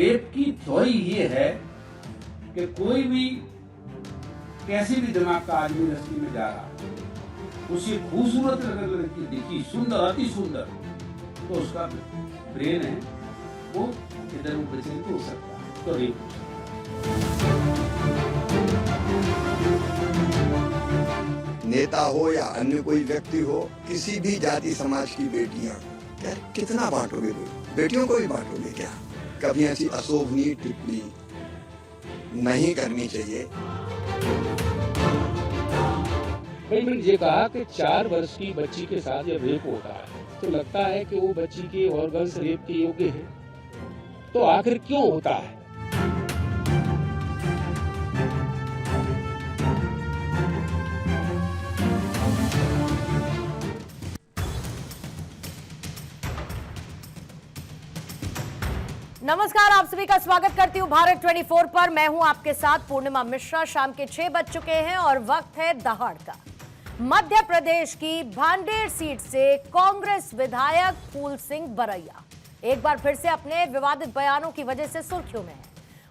Rape की theory ये है कि कोई भी कैसे भी दिमाग का आदमी रस्ते में जा रहा, उसे खूबसूरत अगर लड़की दिखी, सुंदर, अति सुंदर, तो उसका ब्रेन है वो इधर ऊपर से हो सकता है, तो रेप। नेता हो या अन्य कोई व्यक्ति हो, किसी भी जाति समाज की बेटियां, यार कितना बांटोगे? बेटियों को भी बांटोगे क्या? कभी ऐसी अशोभनीय टिप्पणी नहीं करनी चाहिए। मैंने ये कहा कि 4 वर्ष की बच्ची के साथ जब रेप होता है तो लगता है कि वो बच्ची के ऑर्गन्स रेप के योग्य हैं, तो आखिर क्यों होता है? नमस्कार, आप सभी का स्वागत करती हूँ भारत 24 पर। मैं हूं आपके साथ पूर्णिमा मिश्रा। शाम के 6 बज चुके हैं और वक्त है दहाड़ का। मध्य प्रदेश की भांडेर सीट से कांग्रेस विधायक फूल सिंह बरैया एक बार फिर से अपने विवादित बयानों की वजह से सुर्खियों में हैं।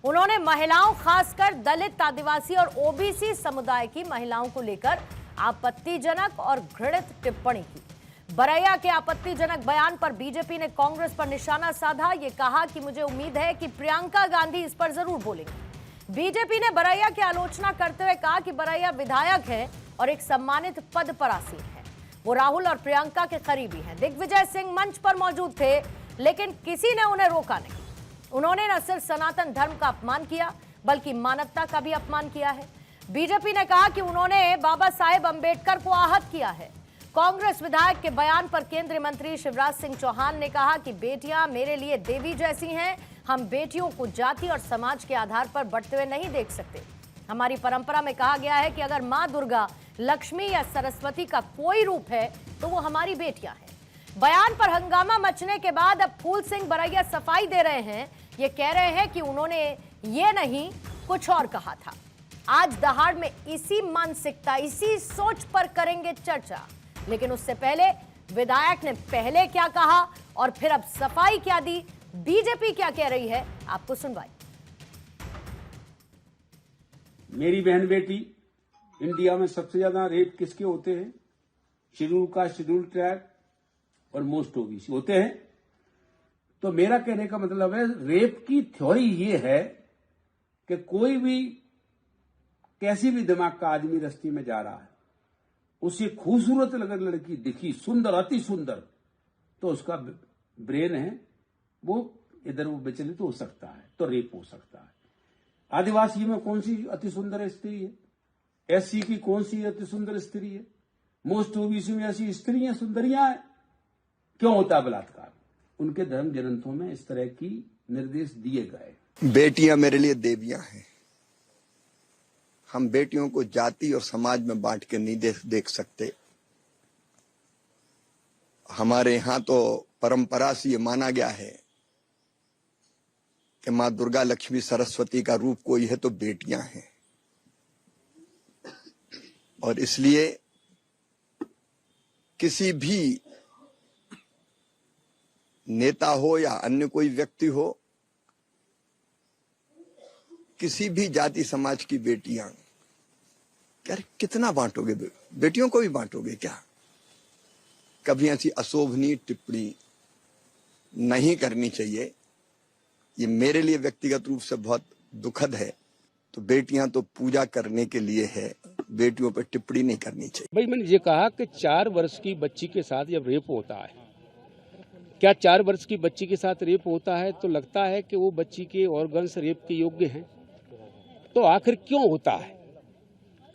उन्होंने महिलाओं, खासकर दलित, आदिवासी और ओबीसी समुदाय की महिलाओं को लेकर आपत्तिजनक और घृणित टिप्पणी की। बरैया के आपत्तिजनक बयान पर बीजेपी ने कांग्रेस पर निशाना साधा। ये कहा कि मुझे उम्मीद है कि प्रियंका गांधी इस पर जरूर बोलेंगी। बीजेपी ने बरैया की आलोचना करते हुए कहा कि बरैया विधायक है और एक सम्मानित पद पर आसीन है। वो राहुल और प्रियंका के करीबी हैं। दिग्विजय सिंह मंच पर मौजूद थे, लेकिन किसी ने उन्हें रोका नहीं। उन्होंने न सिर्फ सनातन धर्म का अपमान किया, बल्कि मानवता का भी अपमान किया है। बीजेपी ने कहा कि उन्होंने बाबा साहेब अंबेडकर को आहत किया है। कांग्रेस विधायक के बयान पर केंद्रीय मंत्री शिवराज सिंह चौहान ने कहा कि बेटियां मेरे लिए देवी जैसी हैं। हम बेटियों को जाति और समाज के आधार पर बढ़ते हुए नहीं देख सकते। हमारी परंपरा में कहा गया है कि अगर मां दुर्गा, लक्ष्मी या सरस्वती का कोई रूप है तो वो हमारी बेटियां हैं। बयान पर हंगामा मचने के बाद अब फूल सिंह बरैया सफाई दे रहे हैं। ये कह रहे हैं कि उन्होंने ये नहीं कुछ और कहा था। आज दहाड़ में इसी मानसिकता, इसी सोच पर करेंगे चर्चा। लेकिन उससे पहले विधायक ने पहले क्या कहा और फिर अब सफाई क्या दी, बीजेपी क्या कह रही है, आपको सुनवाई। मेरी बहन बेटी, इंडिया में सबसे ज्यादा रेप किसके होते हैं? शेड्यूल कास्ट, शेड्यूल ट्राइब और मोस्ट ओबीसी होते हैं। तो मेरा कहने का मतलब है, रेप की थ्योरी ये है कि कोई भी कैसी भी दिमाग का आदमी रस्ते में जा रहा है, उसे खूबसूरत अगर लड़की दिखी, सुंदर, अति सुंदर, तो उसका ब्रेन है वो इधर वो विचलित हो सकता है, तो रेप हो सकता है। आदिवासी में कौन सी अति सुंदर स्त्री है? एससी की कौन सी अति सुंदर स्त्री है? मोस्ट ओबीसी में ऐसी स्त्रियां सुंदरियां हैं। क्यों होता है बलात्कार? उनके धर्म ग्रंथों में इस तरह की निर्देश दिए गए। बेटियां मेरे लिए देवियां हैं। हम बेटियों को जाति और समाज में बांट के नहीं देख सकते। हमारे यहां तो परंपरा से ये माना गया है कि मां दुर्गा, लक्ष्मी, सरस्वती का रूप कोई है तो बेटियां हैं। और इसलिए किसी भी नेता हो या अन्य कोई व्यक्ति हो, किसी भी जाति समाज की बेटियां, यार कितना बांटोगे? बेटियों को भी बांटोगे क्या? कभी ऐसी अशोभनीय टिप्पणी नहीं करनी चाहिए। ये मेरे लिए व्यक्तिगत रूप से बहुत दुखद है। तो बेटियां तो पूजा करने के लिए है, बेटियों पर टिप्पणी नहीं करनी चाहिए। भाई, मैंने ये कहा कि 4 वर्ष की बच्ची के साथ जब रेप होता है, क्या 4 वर्ष की बच्ची के साथ रेप होता है तो लगता है कि वो बच्ची के ऑर्गन्स रेप के योग्य हैं, तो आखिर क्यों होता है?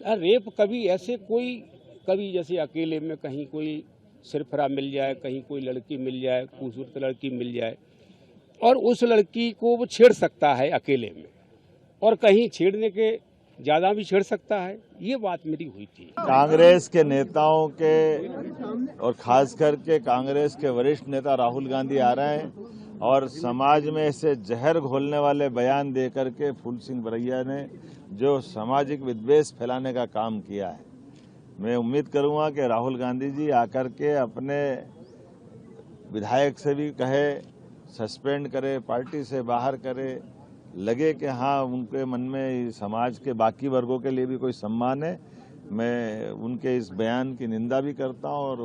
रेप कभी ऐसे कभी जैसे अकेले में कहीं कोई सिरफरा मिल जाए, कहीं कोई लड़की मिल जाए, खूबसूरत लड़की मिल जाए, और उस लड़की को वो छेड़ सकता है अकेले में, और कहीं छेड़ने के ज्यादा भी छेड़ सकता है। ये बात मेरी हुई थी। कांग्रेस के नेताओं के और खास करके कांग्रेस के वरिष्ठ नेता राहुल गांधी आ रहे हैं और समाज में ऐसे जहर घोलने वाले बयान दे करके फूल सिंह बरैया ने जो सामाजिक विद्वेष फैलाने का काम किया है, मैं उम्मीद करूंगा कि राहुल गांधी जी आकर के अपने विधायक से भी कहे सस्पेंड करे, पार्टी से बाहर करे, लगे कि हाँ उनके मन में समाज के बाकी वर्गों के लिए भी कोई सम्मान है, मैं उनके इस बयान की निंदा भी करता हूं। और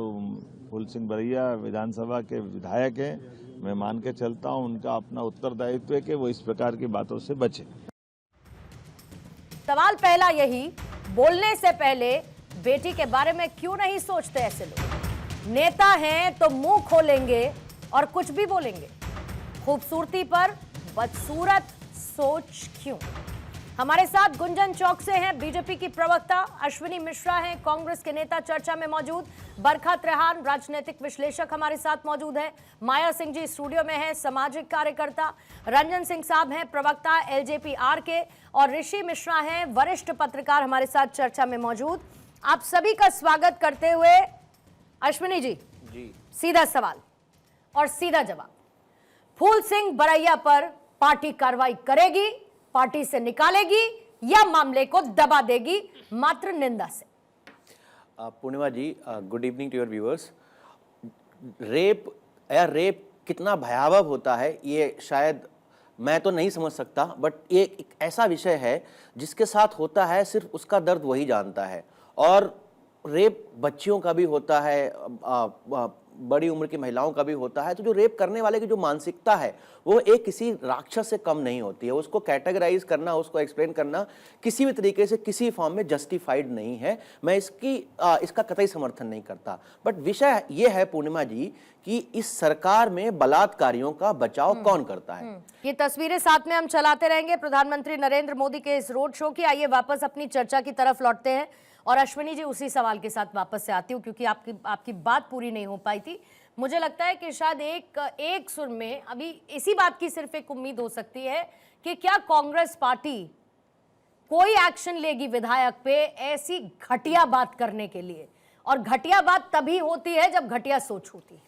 फूल सिंह बरैया विधानसभा के विधायक हैं, मैं मान के चलता हूं उनका अपना उत्तरदायित्व है कि वो इस प्रकार की बातों से बचे। सवाल पहला यही, बोलने से पहले बेटी के बारे में क्यों नहीं सोचते ऐसे लोग? नेता हैं तो मुंह खोलेंगे और कुछ भी बोलेंगे। खूबसूरती पर बदसूरत सोच क्यों? हमारे साथ गुंजन चौक से हैं बीजेपी की प्रवक्ता, अश्विनी मिश्रा हैं कांग्रेस के नेता चर्चा में मौजूद, बरखा त्रेहान राजनीतिक विश्लेषक हमारे साथ मौजूद है, माया सिंह जी स्टूडियो में है सामाजिक कार्यकर्ता, रंजन सिंह साहब हैं प्रवक्ता एलजेपी-आर के, और ऋषि मिश्रा हैं वरिष्ठ पत्रकार हमारे साथ चर्चा में मौजूद। आप सभी का स्वागत करते हुए अश्विनी जी, सीधा सवाल और सीधा जवाब, फूल सिंह बरैया पर पार्टी कार्रवाई करेगी, पार्टी से निकालेगी या मामले को दबा देगी मात्र निंदा से? Purnima ji, good evening to your viewers. Rape कितना भयावह होता है ये शायद मैं तो नहीं समझ सकता, बट ये एक ऐसा विषय है जिसके साथ होता है सिर्फ उसका दर्द वही जानता है। और रेप बच्चियों का भी होता है, बड़ी उम्र की महिलाओं का भी होता है। तो जो रेप करने वाले की जो मानसिकता है वो एक किसी राक्षस से कम नहीं होती है। उसको कैटेगराइज करना, उसको एक्सप्लेन करना किसी भी तरीके से किसी फॉर्म में जस्टिफाइड नहीं है। मैं इसका कतई समर्थन नहीं करता। बट विषय ये है पूर्णिमा जी कि इस सरकार में बलात्कारियों का बचाव कौन करता है? ये तस्वीरें साथ में हम चलाते रहेंगे प्रधानमंत्री नरेंद्र मोदी के इस रोड शो की। आइए वापस अपनी चर्चा की तरफ लौटते हैं और अश्विनी जी उसी सवाल के साथ वापस से आती हूँ क्योंकि आपकी बात पूरी नहीं हो पाई थी। मुझे लगता है कि शायद एक सुर में अभी इसी बात की सिर्फ एक उम्मीद हो सकती है कि क्या कांग्रेस पार्टी कोई एक्शन लेगी विधायक पे ऐसी घटिया बात करने के लिए, और घटिया बात तभी होती है जब घटिया सोच होती है।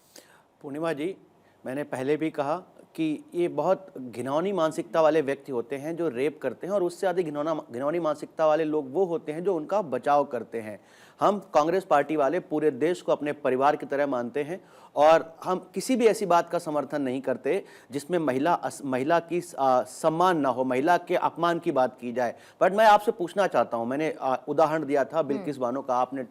पूर्णिमा जी, मैंने पहले भी कहा कि ये बहुत घिनौनी मानसिकता वाले व्यक्ति होते हैं जो रेप करते हैं, और उससे अधिक घिनौनी मानसिकता वाले लोग वो होते हैं जो उनका बचाव करते हैं। हम कांग्रेस पार्टी वाले पूरे देश को अपने परिवार की तरह मानते हैं और हम किसी भी ऐसी बात का समर्थन नहीं करते जिसमें महिला की सम्मान ना हो, महिला के अपमान की बात की जाए। बट मैं आपसे पूछना चाहता हूं, मैंने उदाहरण दिया था बिल्किस बानो का, आपने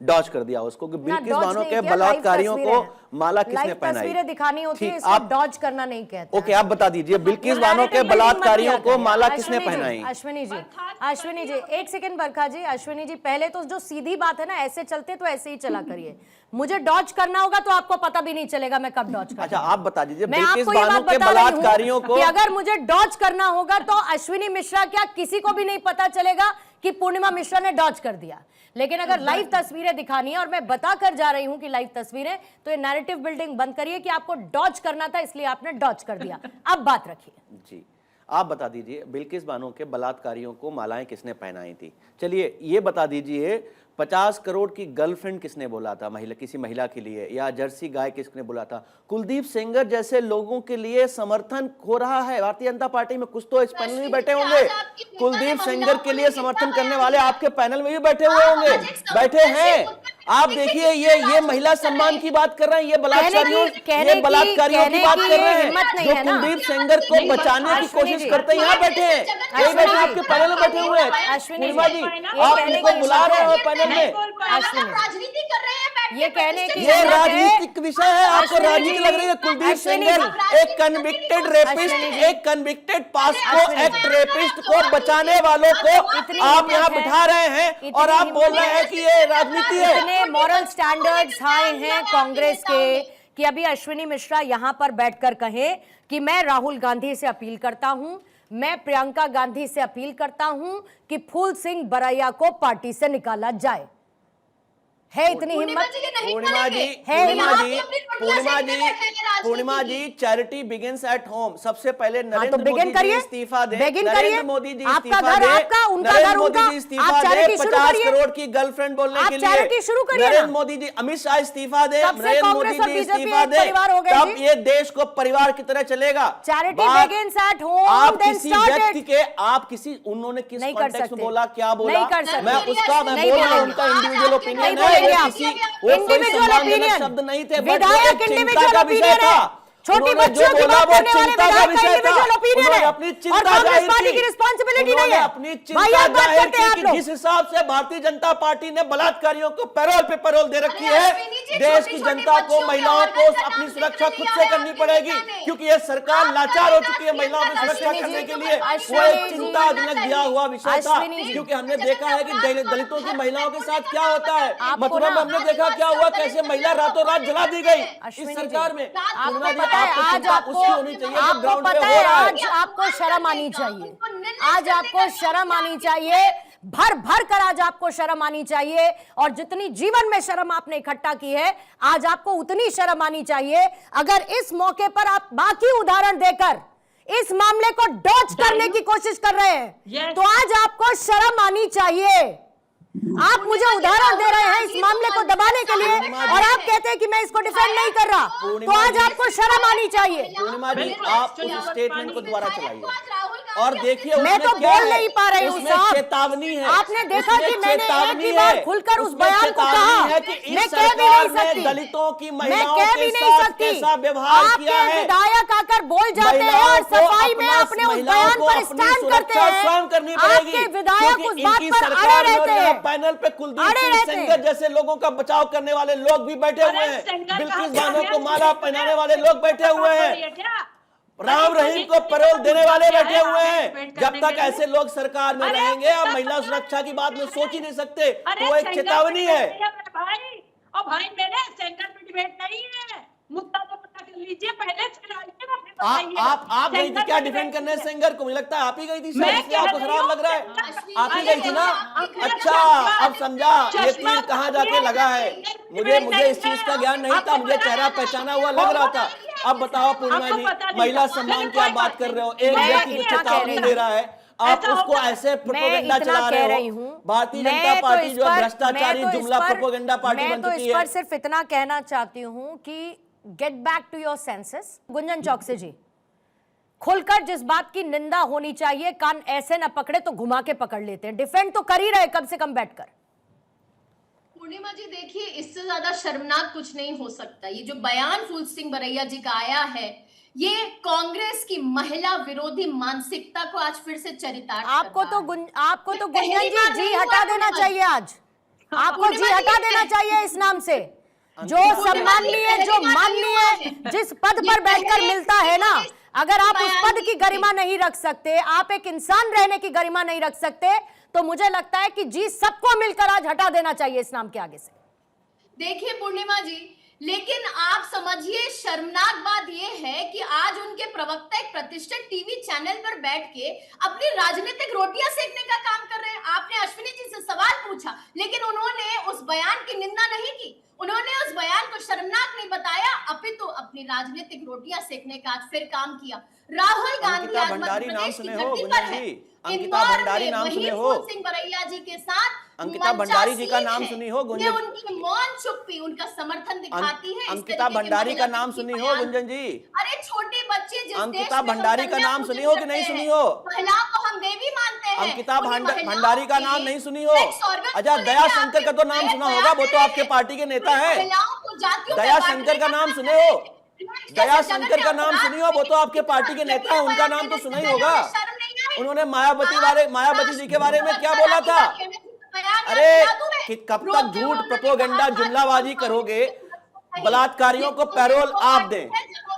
डॉज कर दिया उसको कि बिल्किस बानो के बलात्कारियों को माला किसने पहनाई? तस्वीरें दिखानी होती है, इसको डॉज करना नहीं कहते। ओके, आप बता दीजिए बिल्किस बानो के बलात्कारियों को माला किसने पहनाई? अश्विनी जी एक सेकंड, बरखा जी, अश्विनी जी पहले तो जो सीधी बात है ना, ऐसे चलते तो ऐसे ही चला करिए। मुझे डॉज करना होगा तो आपको पता भी नहीं चलेगा मैं कब डॉज करता। अच्छा, आप बता दीजिए मैं बिल्किस आपको ये बानो बात के बता रही हूं बलात्कारियों को कि अगर मुझे डॉज करना होगा तो अश्विनी मिश्रा क्या किसी को भी नहीं पता चलेगा कि पूर्णिमा मिश्रा ने डॉज कर दिया। लेकिन अगर लाइव तस्वीरें दिखानी है और मैं बता कर जा रही हूं कि लाइव तस्वीरें, तो ये नैरेटिव बिल्डिंग बंद करिए कि आपको डॉज करना था इसलिए आपने डॉज कर दिया। अब बात रखिए जी, आप बता दीजिए बिल्किस बानो के बलात्कारियों को मालाएं किसने पहनाई थी? चलिए ये बता दीजिए 50 करोड़ की गर्लफ्रेंड किसने बोला था किसी महिला के लिए, या जर्सी गाय किसने बोला था? कुलदीप सेंगर जैसे लोगों के लिए समर्थन हो रहा है भारतीय जनता पार्टी में। कुछ तो इस पैनल में बैठे होंगे, कुलदीप सेंगर के लिए समर्थन करने वाले आपके पैनल में भी बैठे हुए होंगे, बैठे हैं। आप देखिए ये महिला सम्मान की बात कर रहे हैं, ये बलात्कारियों की बात कर रहे हैं जो कुलदीप सेंगर को बचाने की कोशिश करते हैं। यहाँ बैठे हैं, यही बैठे आपके पैनल में बैठे हुए हैं। पूर्णिमा जी, आप उनको बुला रहे हो पैनल में, राजनीति कर रहे हैं, ये कहने की ये राजनीतिक विषय है, आपको राजनीति लग रही है। कुलदीप सेंगर एक कन्विक्टेड रेपिस्ट, एक कन्विक्टेड पास्को एक्ट रेपिस्ट को बचाने वालों को आप यहाँ बिठा रहे हैं और आप बोल रहे हैं कि ये राजनीति है। मॉरल स्टैंडर्ड्स हाई हैं कांग्रेस के कि अभी अश्विनी मिश्रा यहां पर बैठकर कहें कि मैं राहुल गांधी से अपील करता हूं, मैं प्रियंका गांधी से अपील करता हूं कि फूल सिंह बरैया को पार्टी से निकाला जाए। है इतनी हिम्मत? पूर्णिमा जी, चैरिटी बिगिंस एट होम। सबसे पहले नरेंद्र मोदी जी इस्तीफा दें, नरेंद्र मोदी जी इस्तीफा दें, नरेंद्र मोदी जी इस्तीफा दें 50 करोड़ की गर्लफ्रेंड बोलने के लिए, नरेंद्र मोदी जी, अमित शाह इस्तीफा दें, नरेंद्र मोदी जी इस्तीफा दें, तब ये देश को परिवार की तरह चलेगा। Charity begins at home. आप किसी व्यक्ति के उन्होंने किस कॉन्टेक्स्ट में बोला, क्या बोला, मैं बोल रहा हूं, उनका इंडिविजुअल ओपिनियन है, इंडिविजुअल ओपिनियन शब्द नहीं थे, विधायक इंडिविजुअल ओपिनियन है। छोटी उन्होंने बच्चियों जो की बोला बात वो करने वाले चिंता का विधायक का विषय था। इंडिविजुअल ओपिनियन उन्होंने है अपनी और चिंता कांग्रेस जाहिर पार्टी की। की रिस्पॉन्सिबिलिटी नहीं उन्होंने है। अपनी चिंता वाहियात बात जाहिर करते हैं की आप कि लोग। जिस हिसाब से भारतीय जनता पार्टी ने बलात्कारियों को पैरोल पे पैरोल दे रखी अरे है, अश्विनी जी, देश की छोटी-छोटी जनता को, बच्चियों के महिलाओं को ऑर्गन का अपनी नाम सुरक्षा जिक्र खुद नहीं से आया करनी आपके पड़ेगी, नेता ने। क्योंकि ये सरकार आपका लाचार हो नेता चुकी है महिलाओं की सुरक्षा अश्विनी करने जी, के लिए। वो अश्विनी एक जी, चिंताजनक दिया हुआ विषय था, अश्विनी जी, क्योंकि हमने देखा है कि दलितों की महिलाओं के साथ क्या होता है। आपको मथुरा में ना- हमने देखा क्या हुआ, कैसे महिला रातों रात जला दी गई इस अश्विनी सरकार जी, में। आपको पूर्णिमा जी, पता है आपको आज चिंता आपको उसकी होनी चाहिए जो आपको ग्राउंड पे पता हो है रहा है। आज आपको शर्म आनी चाहिए। आज आपको शर्म आनी चाहिए, भर भर कर आज आपको शर्म आनी चाहिए। और जितनी जीवन में शर्म आपने इकट्ठा की है, आज आपको उतनी शर्म आनी चाहिए। अगर इस मौके पर आप बाकी उदाहरण देकर इस मामले को डॉच करने की कोशिश कर रहे हैं, तो आज आपको शर्म आनी चाहिए। आप मुझे उदाहरण दे रहे हैं इस मामले को दबाने के लिए और आप कहते हैं कि मैं इसको डिफेंड नहीं कर रहा, तो आज आपको शर्म आनी चाहिए। पूर्णिमा जी, आप उस स्टेटमेंट को दोबारा चलाइए और देखिए मैं उसमें तो क्या बोल है। नहीं पा रही हूँ उसमें साहब। चेतावनी है। आपने देखा उसमें कि मैंने एक चेतावनी भी बार है। खुलकर उस उसमें बयान को चेतावनी कहा। है कि इस मैं कह भी सरकार नहीं ने सकती, दलितों की मैं महिलाओं कह के भी नहीं साथ सकती। कैसा व्यवहार किया आपके है। विधायक आकर बोल जाते हैं महिलाओं और को सफाई में अपना- अपने उस महिलाओं बयान को पर अपनी स्टैंड करते सुरक्षा हैं। स्वयं करनी पड़ेगी, आपके विधायक क्योंकि उस बात इनकी पर सरकार अड़े में और रहते यहाँ हैं, पैनल पे कुलदीप अड़े सिंह रहते सेंगर हैं। जैसे लोगों का बचाव करने वाले लोग भी बैठे हुए हैं, बिल्किस बानो को माला पहनाने वाले लोग बैठे हुए हैं, राम रहीम को पैरोल देने वाले बैठे हुए हैं। जब तक ऐसे लोग सरकार में रहेंगे, आप महिला सुरक्षा की बात में सोच ही नहीं सकते। तो वो एक चेतावनी है। भाई और भाई मेरे सेंटर पे डिबेट नहीं है, मुद्दा तो पता कर लीजिए पहले से लाइए ना, फिर बताइए। आप गई थी सेंटर क्या पे डिफेंड डिबेट करने नहीं है। सेंगर को? मुझे लगता है आप ही गई थी, मैं शायद इसलिए आपको कह रही खराब हूँ, लग रहा है। अश्विनी आप ही जी, गई थी ना? चश्मा- अच्छा, अब समझा ये तीर कहाँ जाके लगा है। मुझे इस चीज का ज्ञान नहीं था, मुझे चेहरा पहचाना हुआ लग रहा था। अब बताओ पूर्णिमा आपको पता जी, नहीं महिला था। सम्मान लेकिन की आप कोई बात बात कर रहे हो, नहीं। एक मैं व्यक्ति इतना कह चेतावनी रही दे रहा है, आप ऐसा उसको होगा। ऐसे मैं प्रोपेगेंडा इतना चला कह रहे रही हो। हूँ, भारतीय मैं जनता तो पार्टी इस जो पर- भ्रष्टाचारी मैं तो इस जुमला पर- प्रोपेगेंडा पार्टी मैं बन तो चुकी इस है। पर सिर्फ इतना कहना चाहती हूँ कि get back to your senses. Gunjan Chouksey ji, खुलकर जिस बात की निंदा होनी चाहिए, कान ऐसे न पकड़े तो घुमा के पकड़ लेते हैं। डिफेंड तो कर ही रहे कम से कम बैठकर। पूर्णिमा जी देखिए, इससे ज्यादा शर्मनाक कुछ नहीं हो सकता। ये जो बयान फूल सिंह बरैया जी का आया है, ये कांग्रेस की महिला विरोधी मानसिकता को आज फिर से चरितार्थ आपको करता तो है। आपको तो पहली गुंजन बार जी नहीं हटा हुआ देना पूर्णिमा चाहिए जी। आज। आपको जी पूर्णिमा जी, हटा देना ये- चाहिए इस नाम से। जो सम्माननीय, जो माननीय, जिस पद पर बैठकर मिलता है ना, अगर आप उस पद की गरिमा नहीं रख सकते, आप एक इंसान रहने की गरिमा नहीं रख सकते, तो मुझे लगता है कि जी सबको मिलकर आज हटा देना चाहिए इस नाम के आगे से। देखिए पूर्णिमा जी, लेकिन आप समझिए शर्मनाक बात यह है कि आज उनके प्रवक्ता एक प्रतिष्ठित टीवी चैनल पर बैठ के अपनी राजनीतिक रोटियां सेकने का काम कर रहे हैं। आपने अश्विनी जी से सवाल पूछा, लेकिन उन्होंने उस बयान की निंदा नहीं की, उन्होंने उस बयान को शर्मनाक नहीं बताया, अपितु अपनी राजनीतिक रोटियां सेकने का आज फिर काम किया। राहुल गांधी अंकिता आज भंडारी मध्य नाम प्रदेश की सुने हो धरती गुंजन पर है। जी? अंकिता इंदौर भंडारी में नाम वही सुने हो? फूल सिंह बरैया जी के साथ अंकिता भंडारी जी का नाम सुनी हो गुंजन? ये उनकी मौन चुप्पी उनका समर्थन दिखाती है। इस अंकिता तरीके के भंडारी का महिला नाम विरोधी सुनी हो बयान। गुंजन जी? अरे छोटे बच्चे जिस अंकिता देश में भंडारी हम का कन्या नाम पूजन सुनी हो कि करते नहीं हैं, सुनी हो? महिलाओं को हम देवी मानते हैं। अंकिता उन्हीं महिलाओं भंडारी का के नाम लिए नहीं सुनी हो? एक स्वर्गत अच्छा, को दया लेके शंकर का आपके तो नाम एक सुना होगा, वो तो बयान आपके है। पार्टी के नेता है। महिलाओं को जातियों में दया बांटने शंकर का नाम सुने हो? दया शंकर का नाम सुनी हो? वो तो आपके पार्टी के नेता है, उनका नाम तो सुना ही होगा। उन्होंने मायावती जी के बारे में क्या बोला था? अरे कि कब तक झूठ प्रोपेगेंडा जुमलाबाजी करोगे? बलात्कारियों को पैरोल आप दें,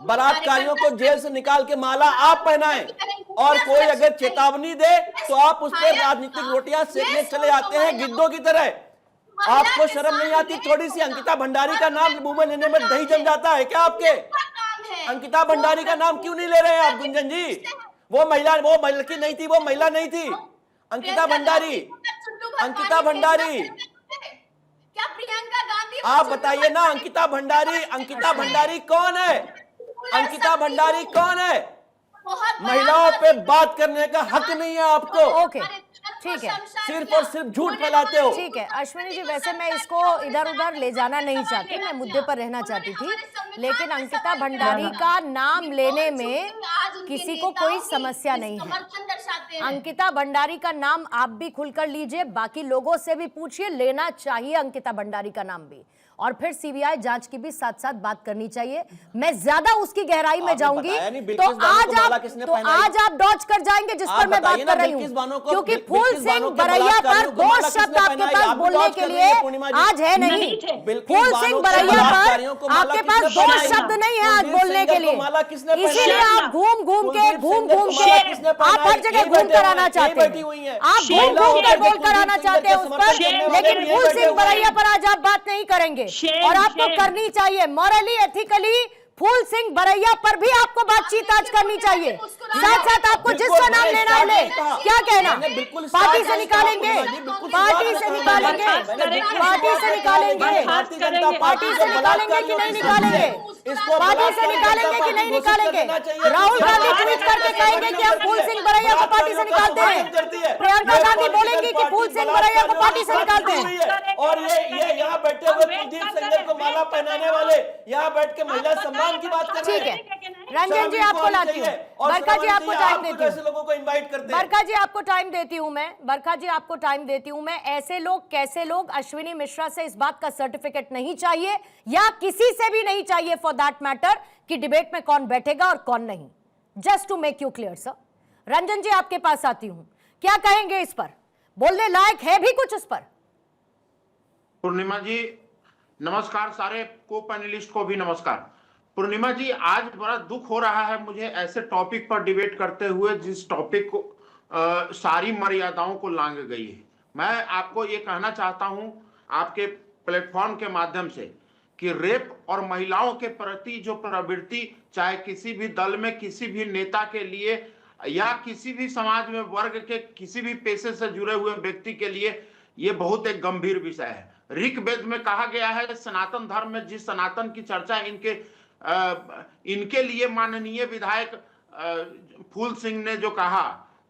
बलात्कारियों को जेल से निकाल के माला आप पहनाएं, और कोई अगर चेतावनी दे तो आप उस पर राजनीतिक रोटियां सेकने चले जाते हैं गिद्धों की तरह। आपको शर्म नहीं आती थोड़ी सी? अंकिता भंडारी का नाम मुंह में लेने में दही जम जाता है क्या आपके? अंकिता भंडारी का नाम क्यों नहीं ले रहे हैं आप गुंजन जी? वो लड़की नहीं थी, वो महिला नहीं थी। अंकिता भंडारी, अंकिता भंडारी, क्या प्रियंका गांधी? आप बताइए ना, अंकिता भंडारी कौन है? अंकिता भंडारी कौन है? महिलाओं पे बात करने का हक नहीं है आपको। ओके, ठीक है, सिर्फ और सिर्फ झूठ फैलाते हो। ठीक है अश्विनी जी, वैसे मैं इसको इधर उधर ले जाना नहीं चाहती, मैं मुद्दे पर रहना चाहती थी, लेकिन अंकिता भंडारी का नाम लेने में किसी को कोई समस्या नहीं है। अंकिता भंडारी का नाम आप भी खुलकर लीजिए, बाकी लोगों से भी पूछिए, लेना चाहिए अंकिता भंडारी का नाम भी। और फिर सीबीआई जांच की भी साथ साथ बात करनी चाहिए। मैं ज्यादा उसकी गहराई में जाऊंगी तो आज आप डॉज कर जाएंगे जिस पर मैं बात कर रही हूँ, क्योंकि फूल सिंह बरैया पर दो शब्द आपके पास बोलने के लिए आज है नहीं। फूल सिंह बरैया पर आपके पास दो शब्द नहीं है आज बोलने के लिए, इसीलिए आप घूम घूम के आप हर जगह घूम कर आना चाहते हैं, आप घूम कर बोल कर आना चाहते हैं उस पर, लेकिन फूल सिंह बरैया पर आज आप बात नहीं करेंगे। और आपको करनी चाहिए मॉरली एथिकली। फूल सिंह बरैया पर भी आपको बातचीत आज करनी चाहिए। साथ साथ आपको जिसका नाम लेना है ले, क्या कहना, पार्टी से निकालेंगे, पार्टी से निकालेंगे, पार्टी से निकालेंगे, पार्टी से निकालेंगे कि नहीं निकालेंगे, पार्टी से निकालेंगे कि नहीं निकालेंगे। राहुल गांधी ट्वीट करके कहेंगे कि हम फूल सिंह बरैया को पार्टी से निकालते हैं, प्रियंका गांधी बोलेंगी कि फूल सिंह बरैया को पार्टी से निकालते हैं। और ये यहाँ बैठे हुए कुलदीप सेंगर को माला पहनाने वाले यहाँ बैठ के महिला सम्मान की बात कर रहे हैं। ठीक है, रंजन जी आपको लाती हूँ, बरखा जी आपको टाइम देती हूँ, लोगों को इनवाइट करते हैं। बरखा जी आपको टाइम देती हूँ मैं, बरखा जी आपको टाइम देती हूँ मैं। ऐसे लोग कैसे लोग, अश्विनी मिश्रा से इस बात का सर्टिफिकेट नहीं चाहिए या किसी से भी नहीं चाहिए फॉर दैट मैटर कि डिबेट में कौन बैठेगा और कौन नहीं। Just to make you clear sir. Ranjan ji आपके पास आती हूँ, क्या कहेंगे इस पर, बोलने लायक है भी कुछ इस पर? पूर्णिमा जी नमस्कार, सारे को पैनलिस्ट को भी नमस्कार। पूर्णिमा जी आज बड़ा दुख हो रहा है मुझे ऐसे टॉपिक पर डिबेट करते हुए जिस टॉपिक को सारी मर्यादाओं को लांघ गई है। मैं आपको ये कहना चाहता हूं आपके प्लेटफॉर्म के माध्यम से कि रेप और महिलाओं के प्रति जो प्रवृत्ति चाहे किसी भी दल में किसी भी नेता के लिए या किसी भी समाज में वर्ग के किसी भी पेशे से जुड़े हुए व्यक्ति के लिए ये बहुत एक गंभीर विषय है। ऋग्वेद में कहा गया है, सनातन धर्म में जिस सनातन की चर्चा इनके लिए माननीय विधायक फूल सिंह ने जो कहा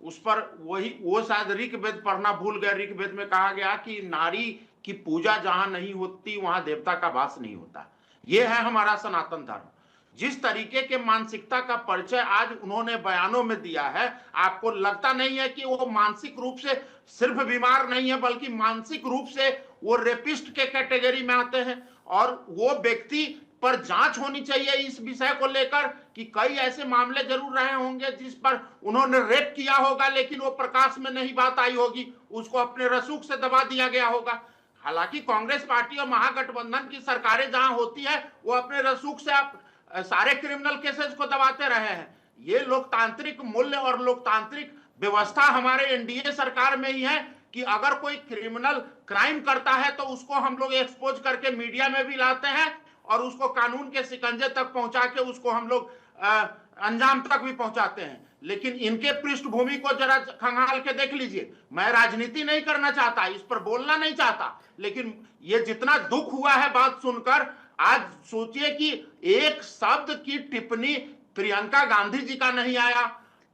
उस पर वो शायद ऋग्वेद पढ़ना भूल गए। ऋग्वेद में कहा गया कि नारी की पूजा जहां नहीं होती वहां देवता का वास नहीं होता। ये है हमारा सनातन धर्म। जिस तरीके के मानसिकता का परिचय आज उन्होंने बयानों में दिया है, आपको लगता नहीं है कि वो मानसिक रूप से सिर्फ बीमार नहीं है बल्कि मानसिक रूप से वो रेपिस्ट के कैटेगरी में आते हैं? और वो व्यक्ति पर जांच होनी चाहिए इस विषय को लेकर कि कई ऐसे मामले जरूर रहे होंगे जिस पर उन्होंने रेप किया होगा लेकिन वो प्रकाश में नहीं बात आई होगी, उसको अपने रसूख से दबा दिया गया होगा। हालांकि कांग्रेस पार्टी और महागठबंधन की सरकारें जहां होती है वो अपने रसूख से आप सारे क्रिमिनल केसेस को दबाते रहे हैं। ये लोकतांत्रिक मूल्य और लोकतांत्रिक व्यवस्था हमारे एनडीए सरकार में ही है कि अगर कोई क्रिमिनल क्राइम करता है तो उसको हम लोग एक्सपोज करके मीडिया में भी लाते हैं और उसको कानून के शिकंजे तक पहुंचा के उसको हम लोग अंजाम तक भी पहुंचाते हैं। लेकिन इनके पृष्ठभूमि को जरा खंगाल के देख लीजिए। मैं राजनीति नहीं करना चाहता, इस पर बोलना नहीं चाहता, लेकिन ये जितना दुख हुआ है बात सुनकर, आज सोचिए कि एक शब्द की टिप्पणी प्रियंका गांधी जी का नहीं आया,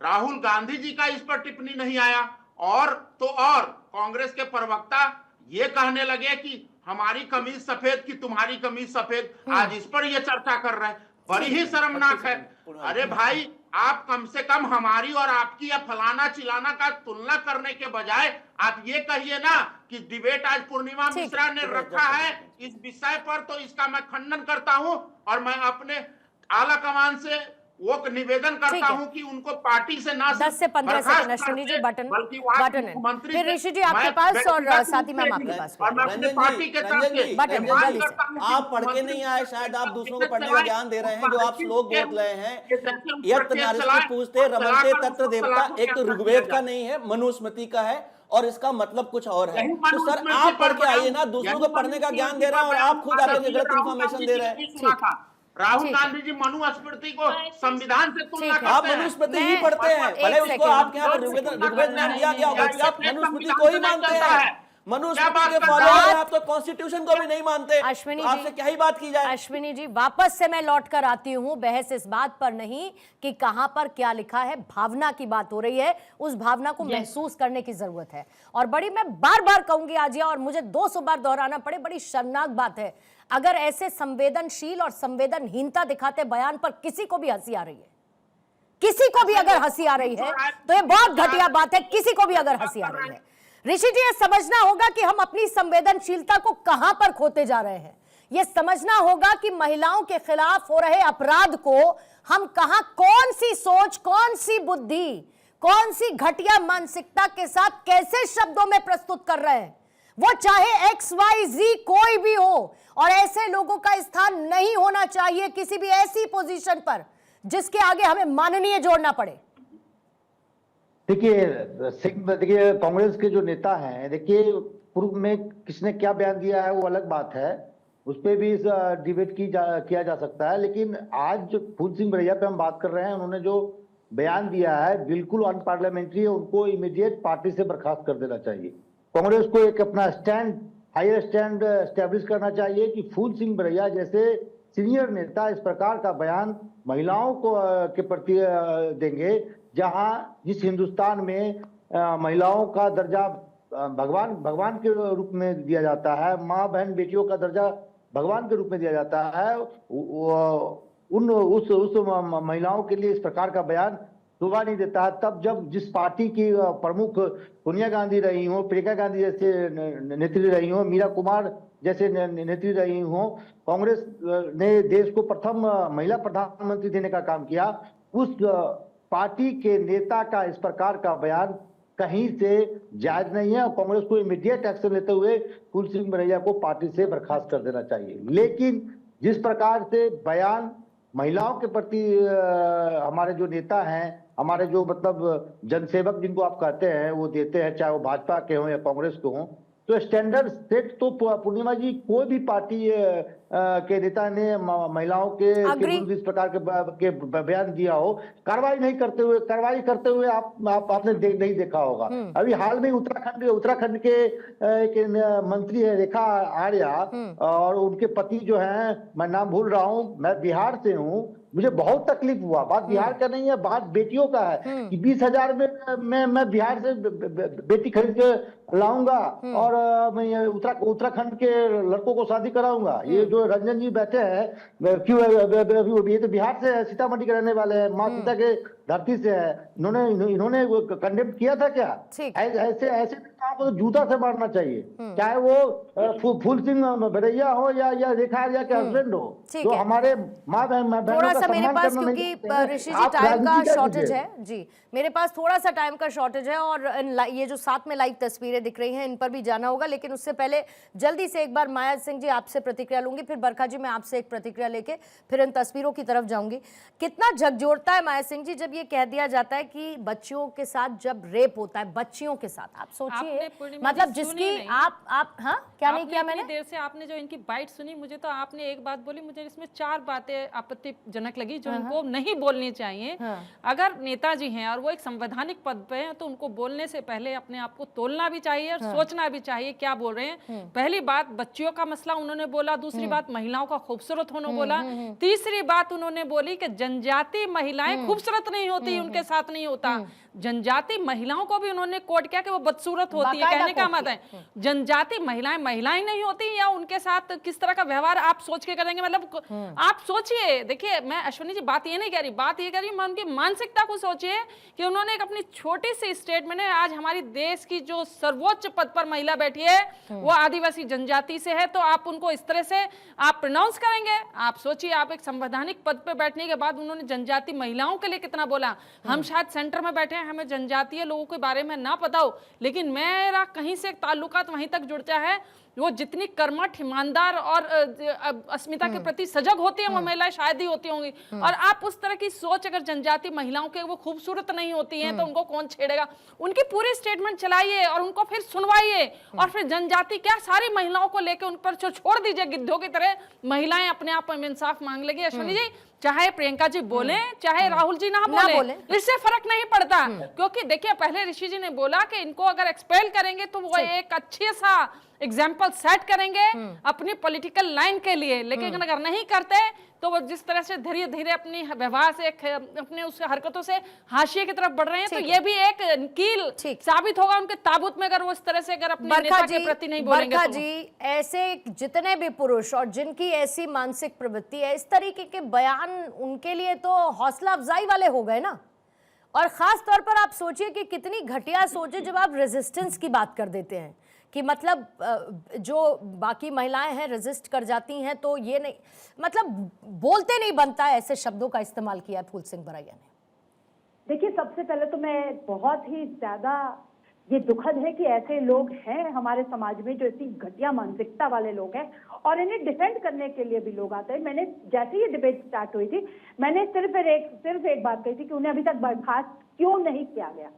राहुल गांधी जी का इस पर टिप्पणी नहीं आया, और तो और कांग्रेस के प्रवक्ता ये कहने लगे कि हमारी कमीज सफेद की तुम्हारी कमीज सफेद, आज इस पर ये चर्चा कर रहे हैं। बड़ी ही शर्मनाक है। अरे भाई, आप कम से कम हमारी और आपकी या फलाना चिलाना का तुलना करने के बजाय आप ये कहिए ना कि डिबेट आज पूर्णिमा मिश्रा ने रखा है इस विषय पर, तो इसका मैं खंडन करता हूं और मैं अपने आला कमान से वो निवेदन करता हूं कि उनको पार्टी से ना 10 से 15 सेकंड अश्विनी जी बटन फिर ऋषि जी आपके पास और साथी मैम आपके पास। आप पढ़ के नहीं आए, शायद आप दूसरों को पढ़ने का ज्ञान दे रहे हैं। जो आप श्लोक बोल रहे हैं यत् नारीष्टि पूजते रमन्ते तत्र देवता, एक तो ऋग्वेद का नहीं है, मनुस्मृति का है और इसका मतलब कुछ और है। तो सर आप पढ़ के आइए ना, दूसरों को पढ़ने का ज्ञान दे रहे हैं और आप खुद आगे गलत इंफॉर्मेशन दे रहे हैं। राहुल गांधी जी मनुस्मृति को संविधान से तुलना करते हैं। आप मनुस्मृति ही पढ़ते हैं, भले उसको आपके यहाँ पर ऋग्वेद नाम दिया गया होगा, आप मनुस्मृति को ही मानते हैं। मनुस्मृति के फॉलोअर हैं आप, तो कॉन्स्टिट्यूशन को भी नहीं मानते। अश्विनी आपसे क्या ही बात की जाए। अश्विनी जी वापस से मैं लौट कर आती हूँ। बहस इस बात पर नहीं कि कहां पर क्या लिखा है, भावना की बात हो रही है। उस भावना को महसूस करने की जरूरत है। और बड़ी मैं बार बार कहूंगी आज और मुझे 200 बार दोहराना पड़े, बड़ी शर्मनाक बात है अगर ऐसे संवेदनशील और संवेदनहीनता दिखाते बयान पर किसी को भी हंसी आ रही है, किसी को भी अगर हंसी आ रही है तो ये बहुत घटिया बात है। किसी को भी अगर हंसी आ रही है, ऋषि जी ये समझना होगा कि हम अपनी संवेदनशीलता को कहां पर खोते जा रहे हैं। ये समझना होगा कि महिलाओं के खिलाफ हो रहे अपराध को हम कहां, कौन सी सोच, कौन सी बुद्धि, कौन सी घटिया मानसिकता के साथ कैसे शब्दों में प्रस्तुत कर रहे हैं। वो चाहे XYZ कोई भी हो, और ऐसे लोगों का स्थान नहीं होना चाहिए किसी भी ऐसी पोजीशन पर जिसके आगे हमें माननीय जोड़ना पड़े। देखिए कांग्रेस के जो नेता हैं, देखिए पूर्व में किसने क्या बयान दिया है वो अलग बात है, उस पर भी डिबेट किया जा सकता है। लेकिन आज जो फूल सिंह बरैया पे हम बात कर रहे हैं, उन्होंने जो बयान दिया है बिल्कुल अनपार्लियामेंट्री है। उनको इमीडिएट पार्टी से बर्खास्त कर देना चाहिए। कांग्रेस को एक अपना स्टैंड, हायर स्टैंड एस्टेब्लिश करना चाहिए कि फूल सिंह बरैया जैसे सीनियर नेता इस प्रकार का बयान महिलाओं को के प्रति देंगे, जहां जिस हिंदुस्तान में महिलाओं का दर्जा भगवान के रूप में दिया जाता है, माँ बहन बेटियों का दर्जा भगवान के रूप में दिया जाता है, उस महिलाओं के लिए इस प्रकार का बयान शोभा नहीं देता है। तब जब जिस पार्टी की प्रमुख सोनिया गांधी रही हो, प्रियंका गांधी जैसे नेत्री रही हो, मीरा कुमार जैसे नेत्री रही हो, कांग्रेस ने देश को प्रथम महिला प्रधानमंत्री देने का काम किया, उस पार्टी के नेता का इस प्रकार का बयान कहीं से जायज नहीं है। और कांग्रेस को इमीडिएट एक्शन लेते हुए फूल सिंह बरैया को पार्टी से बर्खास्त कर देना चाहिए। लेकिन जिस प्रकार से बयान महिलाओं के प्रति हमारे जो नेता हैं, हमारे जो मतलब जनसेवक जिनको आप कहते हैं, वो देते हैं, चाहे वो भाजपा के हों या कांग्रेस के हों, तो स्टैंडर्ड सेट तो पूर्णिमा जी कोई भी पार्टी के नेता ने महिलाओं के विरुद्ध इस प्रकार के बयान दिया हो, कार्रवाई करते हुए आपने नहीं देखा होगा। अभी हाल में उत्तराखंड के एक मंत्री है रेखा आर्या, और उनके पति जो हैं, मैं नाम भूल रहा हूँ, मैं बिहार से हूँ, मुझे बहुत तकलीफ हुआ। बात बिहार का नहीं है, बात बेटियों का है कि 20,000 में मैं बिहार से बेटी खरीद के लाऊंगा और मैं उत्तराखंड के लड़कों को शादी कराऊंगा। ये जो रंजन जी बैठे हैं, क्यों ये तो बिहार से सीतामढ़ी के रहने वाले हैं, माँ सीता के धरती से है, इन्होंने कंडेम किया था क्या? ऐसे नेताओं को तो जूता से मारना चाहिए, चाहे वो फूल सिंह बरैया हो या रेखा आर्या के हस्बैंड हो, जो हमारे माँ बहन थोड़ा सा मेरे पास, क्योंकि ऋषि जी टाइम का शॉर्टेज है जी, मेरे पास थोड़ा सा टाइम का शॉर्टेज है, और ये जो साथ में लाइव तस्वीरें दिख रही हैं इन पर भी जाना होगा। लेकिन उससे पहले जल्दी से एक बार माया सिंह जी आपसे प्रतिक्रिया लूंगी, फिर बरखा जी मैं आपसे एक प्रतिक्रिया लेके फिर इन तस्वीरों की तरफ जाऊंगी। कितना झकझोरता है माया सिंह जी जब ये कह दिया जाता है कि बच्चियों के साथ जब रेप होता है, बच्चियों के साथ, आप सोचिए, मतलब जिसकी आप हाँ क्या नहीं किया मैंने? देर से आपने जो इनकी बाइट सुनी, मुझे तो आपने एक बात बोली, मुझे इसमें 4 बातें आपत्तिजनक लगी जो इनको नहीं बोलनी चाहिए। अगर नेताजी हैं और वो एक संवैधानिक पद पे हैं, तो उनको बोलने से पहले अपने आप को तोलना भी चाहिए और सोचना भी चाहिए क्या बोल रहे हैं। पहली बात बच्चियों का मसला उन्होंने बोला, दूसरी बात महिलाओं का खूबसूरत होना बोला, तीसरी बात उन्होंने बोली कि जनजाति महिलाएं खूबसूरत नहीं होती, उनके साथ नहीं होता। जनजाति महिलाओं को भी उन्होंने कोट किया कि वो बदसूरत होती है। कहने का मतलब है जनजाति महिलाएं नहीं होती, या उनके साथ किस तरह का व्यवहार आप सोच के करेंगे, मतलब आप सोचिए। देखिए मैं अश्विनी जी बात ये नहीं कह रही, बात ये कह रही मैं उनकी मानसिकता को सोचिए कि उन्होंने एक अपनी छोटी सी स्टेटमेंट है, आज हमारी देश की जो सर्वोच्च पद पर महिला बैठी है वो आदिवासी जनजाति से है, तो आप उनको इस तरह से आप प्रोनाउंस करेंगे? आप सोचिए, आप एक संवैधानिक पद पर बैठने के बाद उन्होंने जनजाति महिलाओं के लिए कितना बोला। हम शायद सेंटर में बैठे, हमें जनजातीय लोगों के बारे में ना पता हो, लेकिन मेरा कहीं से एक ताल्लुकात वहीं तक जुड़ता है। वो जितनी कर्मठ, ईमानदार और अस्मिता के प्रति सजग होती है वो महिलाएं शायद ही होती होंगी। और आप उस तरह की सोच अगर जनजाति महिलाओं के वो खूबसूरत नहीं होती हैं तो उनको कौन छेड़ेगा? उनकी पूरी स्टेटमेंट चलाइए और उनको फिर सुनवाइए, और फिर जनजाति क्या सारी महिलाओं को लेकर उन पर छोड़ दीजिए, गिद्धों की तरह महिलाएं अपने आप में इंसाफ मांग लेगी। अश्विनी जी, चाहे प्रियंका जी बोले चाहे राहुल जी ना बोले, इससे फर्क नहीं पड़ता, क्योंकि देखिए पहले ऋषि जी ने बोला कि इनको अगर एक्सपेल करेंगे तो वो एक अच्छे सा एग्जाम्पल सेट करेंगे अपनी पॉलिटिकल लाइन के लिए। लेकिन अगर नहीं करते तो वो जिस तरह से धीरे धीरे अपनी व्यवहार से, अपने उस हरकतों से हाशिए की तरफ बढ़ रहे हैं, तो ये भी एक कील साबित होगा उनके ताबूत में, अगर वो इस तरह से अगर अपने नेता के प्रति नहीं बोलेंगे। बरखा जी, ऐसे जितने भी पुरुष और जिनकी ऐसी मानसिक प्रवृत्ति है, इस तरीके के बयान उनके लिए तो हौसला अफजाई वाले हो गए ना। और खास तौर पर आप सोचिए कि कितनी घटिया सोच है जब आप रेजिस्टेंस की बात कर देते हैं कि मतलब जो बाकी महिलाएं हैं रेजिस्ट कर जाती हैं, तो ये नहीं, मतलब बोलते नहीं बनता है, ऐसे शब्दों का इस्तेमाल किया फूल सिंह बरैया ने। देखिए, सबसे पहले तो मैं बहुत ही ज्यादा ये दुखद है कि ऐसे लोग हैं हमारे समाज में जो इतनी घटिया मानसिकता वाले लोग हैं, और इन्हें डिफेंड करने के लिए भी लोग आते हैं। मैंने जैसे ही डिबेट स्टार्ट हुई थी, मैंने सिर्फ एक बात कही थी कि उन्हें अभी तक बर्खास्त क्यों नहीं किया गया।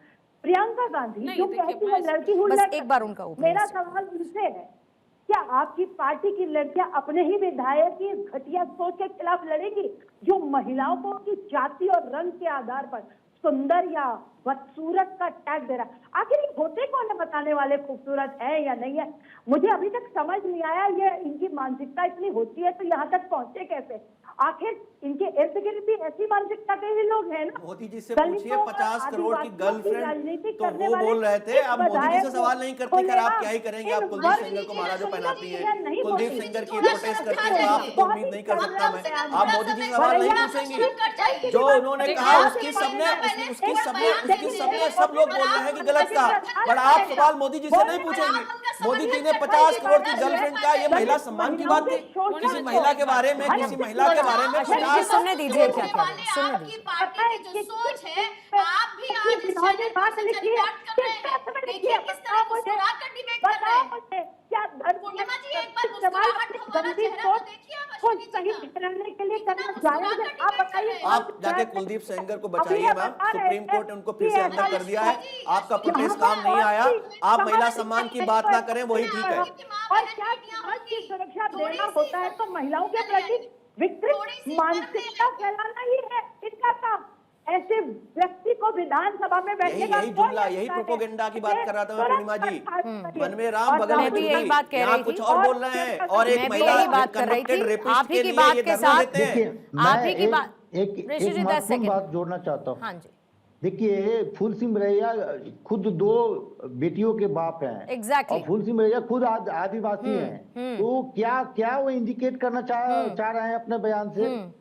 प्रियंका गांधी जो कहती है लड़की हूँ, एक बार उनका मेरा सवाल उनसे है, क्या आपकी पार्टी की लड़कियां अपने ही विधायक की घटिया सोच के खिलाफ लड़ेगी जो महिलाओं को उनकी जाति और रंग के आधार पर सुंदर या बदसूरत का टैग दे रहा है? आखिर ये होते कौन है बताने वाले खूबसूरत है या नहीं है? मुझे अभी तक समझ नहीं आया। ये इनकी मानसिकता इतनी होती है तो यहाँ तक पहुंचे कैसे? आखिर इनके इर्द गिर्द भी ऐसी मानसिकता के ही लोग हैं ना। मोदी जी से पूछिए 50 करोड़ की गर्लफ्रेंड, तो वो बोल रहे थे। अब मोदी जी से सवाल नहीं करते, खैर आप क्या ही करेंगे, आप कुलदीप सेंगर को माला जो पहनाती हैं, कुलदीप सेंगर की प्रोटेस्ट करती हैं, तो आपको उम्मीद नहीं कर सकता मैं। आप मोदी जी से सवाल नहीं पूछेंगी? जो उन्होंने कहा उसकी सबने सब लोग बोल रहे हैं कि गलत कहा, पर आप सवाल मोदी जी से नहीं पूछेंगे। मोदी जी ने 50 करोड़ की गर्लफ्रेंड का, ये महिला सम्मान की बात थी। किसी महिला के बारे में, किसी महिला के बारे में सुनने दीजिए क्या क्या सुनने आपकी पार्टी की जो सोच है, आप भी आज इस चैनल पर डिबेट कर रहे हैं। देखिए किस तरह मुस्कुरा कर डिबेट कर रहे हैं। पूर्णिमा जी, एक बार मुस्कुराहट हमारा चेहरा तो देखिए आप अश्विनी जी का। आप बताइए, आप जाके कुलदीप सेंगर को बचाइए मैम। सुप्रीम कोर्ट ने उनको फिर से अंदर कर दिया है। आपका प्रोटेस्ट काम नहीं आया। आप महिला सम्मान की बात ना करें, वही ठीक है। और क्या समाज की सुरक्षा देना होता है तो महिलाओं के प्रति विकृत मानसिकता फैलाना ही है इनका काम। ऐसे व्यक्ति को विधानसभा में बैठने का यही जुमला, यही प्रोपोगेंडा की बात कर रहा था मैं पूर्णिमा जी। मन में राम बगल में भी यही बात कह रही कुछ थी और बोल रहे हैं, और एक महिला बात कर रही थी। आप ही की बात के साथ आप ही की बात एक महत्वपूर्ण बात जोड़ना चाहता हूँ। हाँ जी, देखिए, फूल सिंह बरैया खुद 2 बेटियों के बाप हैं। एग्जैक्टली। और फूल सिंह बरैया खुद आदिवासी हैं। तो क्या वो इंडिकेट करना चाह रहे हैं अपने बयान से?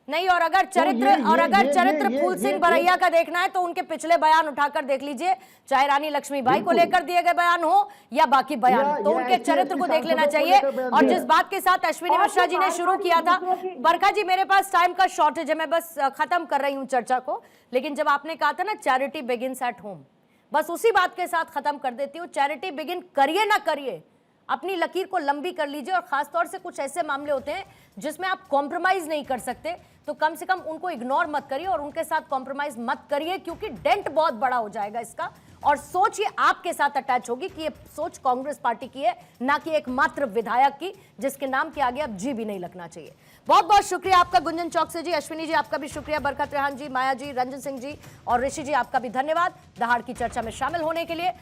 नहीं, और अगर चरित्र फूल सिंह बरैया का देखना है तो उनके पिछले बयान उठाकर देख लीजिए, चाहे रानी लक्ष्मीबाई को लेकर दिए गए बयान हो या बाकी बयान, तो उनके चरित्र को देख लेना चाहिए। और जिस बात के साथ अश्विनी मिश्रा जी ने शुरू किया था, बरखा जी मेरे पास टाइम का शॉर्टेज है, मैं बस खत्म कर रही हूँ चर्चा को, लेकिन जब आपने कहा था ना चैरिटी बिगिंस एट होम, बस उसी बात के साथ खत्म कर देती हूँ। चैरिटी बिगिन करिए ना करिए, अपनी लकीर को लंबी कर लीजिए। और खासतौर से कुछ ऐसे मामले होते हैं जिसमें आप कॉम्प्रोमाइज नहीं कर सकते, तो कम से कम उनको इग्नोर मत करिए और उनके साथ कॉम्प्रोमाइज मत करिए, क्योंकि डेंट बहुत बड़ा हो जाएगा इसका। और सोच ये आपके साथ अटैच होगी कि ये सोच कांग्रेस पार्टी की है, ना कि एक मात्र विधायक की जिसके नाम के आगे अब जी भी नहीं लगना चाहिए। बहुत बहुत शुक्रिया आपका गुंजन चौक से जी, अश्विनी जी आपका भी शुक्रिया, बरकत रेहान जी, माया जी, रंजन सिंह जी और ऋषि जी आपका भी धन्यवाद दहाड़ की चर्चा में शामिल होने के लिए।